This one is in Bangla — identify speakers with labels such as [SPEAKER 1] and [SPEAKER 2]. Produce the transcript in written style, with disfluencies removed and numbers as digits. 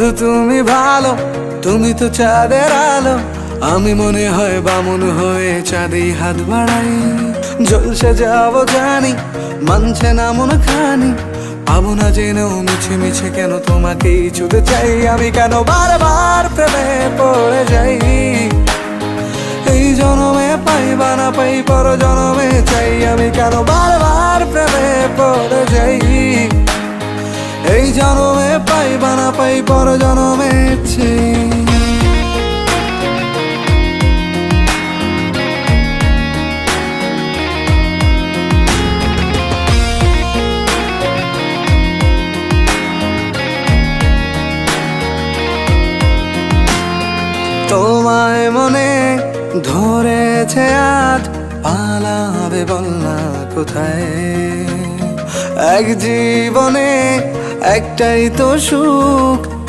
[SPEAKER 1] বন্ধু তুমি ভালো, তুমি তো চাঁদের আলো। আমি মনে হয় বামুন হয়ে চাঁদে হাত বাড়াই। জলসে যাব জানি, মানছে না মন খানি। পাবো না জেনেও মিছে মিছে কেন তোমাকেই ছুঁতে চাই। আমি কেন বারবার প্রেমে পড়ে যাই। এই জনমে পাই বা না পাই, পর জনমে চাই। আমি কেন বারবার প্রেমে পড়ে যাই। এই জনমে পাই বা না পাই, পর জনমে চাই। তোমায় মনে ধরেছে আজ, পালাবে বল না কোথায়। এক জীবনে একটাই তো সুখ,